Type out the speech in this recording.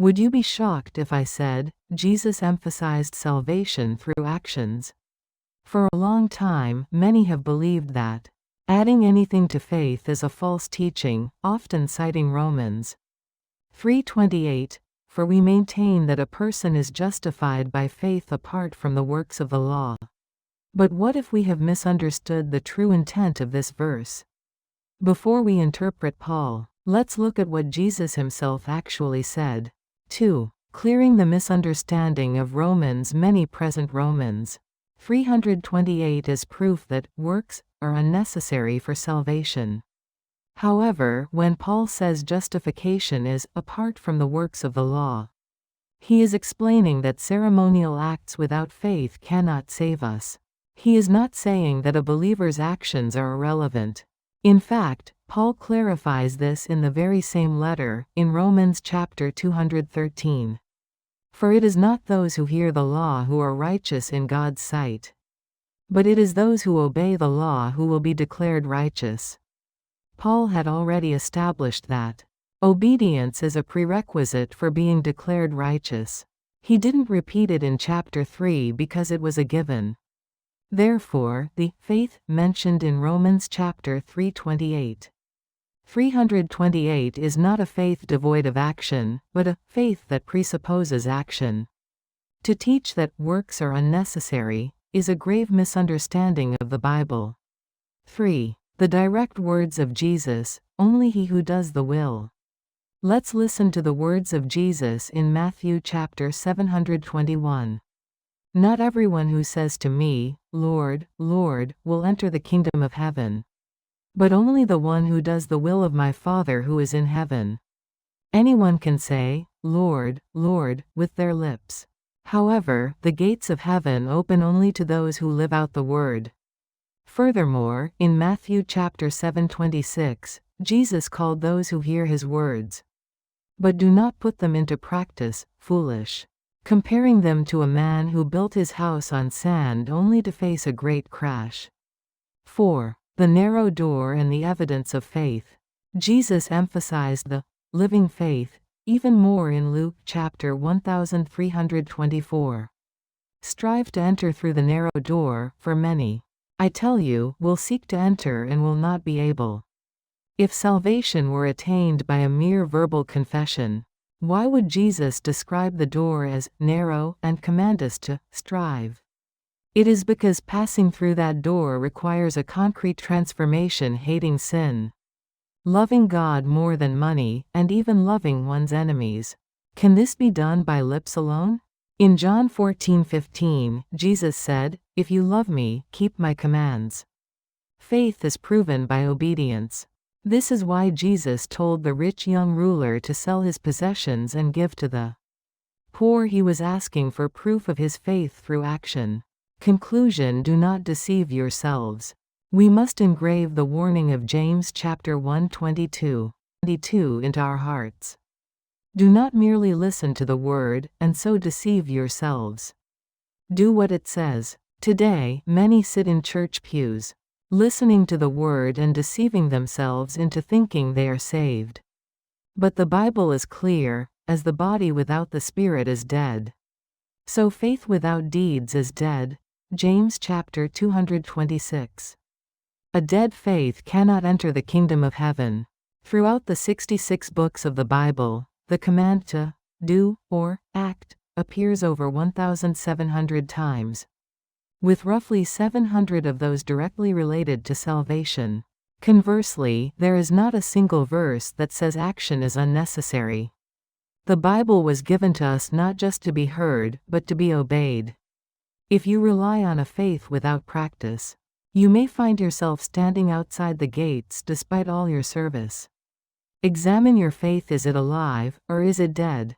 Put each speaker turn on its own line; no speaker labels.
Would you be shocked if I said, Jesus emphasized salvation through actions? For a long time, many have believed that adding anything to faith is a false teaching, often citing Romans 3:28, "For we maintain that a person is justified by faith apart from the works of the law." But what if we have misunderstood the true intent of this verse? Before we interpret Paul, let's look at what Jesus himself actually said. 2. Clearing the misunderstanding of Romans. Many present Romans 3:28 as proof that works are unnecessary for salvation. However, when Paul says justification is apart from the works of the law, he is explaining that ceremonial acts without faith cannot save us. He is not saying that a believer's actions are irrelevant. In fact, Paul clarifies this in the very same letter, in Romans chapter 213. For it is not those who hear the law who are righteous in God's sight, but it is those who obey the law who will be declared righteous. Paul had already established that obedience is a prerequisite for being declared righteous. He didn't repeat it in chapter 3 because it was a given. Therefore, the faith mentioned in Romans chapter 328 is not a faith devoid of action, but a faith that presupposes action. To teach that works are unnecessary is a grave misunderstanding of the Bible. 3. The direct words of Jesus, only he who does the will. Let's listen to the words of Jesus in Matthew chapter 721. Not everyone who says to me, Lord, Lord, will enter the kingdom of heaven, but only the one who does the will of my Father who is in heaven. Anyone can say, Lord, Lord, with their lips. However, the gates of heaven open only to those who live out the word. Furthermore, in Matthew chapter 7:26, Jesus called those who hear his words, but do not put them into practice, foolish, comparing them to a man who built his house on sand only to face a great crash. 4. The narrow door and the evidence of faith. Jesus emphasized the living faith even more in Luke chapter 1324. Strive to enter through the narrow door, for many, I tell you, will seek to enter and will not be able. If salvation were attained by a mere verbal confession, why would Jesus describe the door as narrow and command us to strive? It is because passing through that door requires a concrete transformation, hating sin, loving God more than money, and even loving one's enemies. Can this be done by lips alone? In John 14:15, Jesus said, "If you love me, keep my commands." Faith is proven by obedience. This is why Jesus told the rich young ruler to sell his possessions and give to the poor. He was asking for proof of his faith through action. Conclusion: do not deceive yourselves. We must engrave the warning of James chapter 1:22 into our hearts. Do not merely listen to the word, and so deceive yourselves. Do what it says. Today, many sit in church pews, listening to the word and deceiving themselves into thinking they are saved. But the Bible is clear, as the body without the spirit is dead, so faith without deeds is dead. James chapter 226. A dead faith cannot enter the kingdom of heaven. Throughout the 66 books of the Bible, the command to do or act appears over 1,700 times, with roughly 700 of those directly related to salvation. Conversely, there is not a single verse that says action is unnecessary. The Bible was given to us not just to be heard, but to be obeyed. If you rely on a faith without practice, you may find yourself standing outside the gates despite all your service. Examine your faith. Is it alive, or is it dead?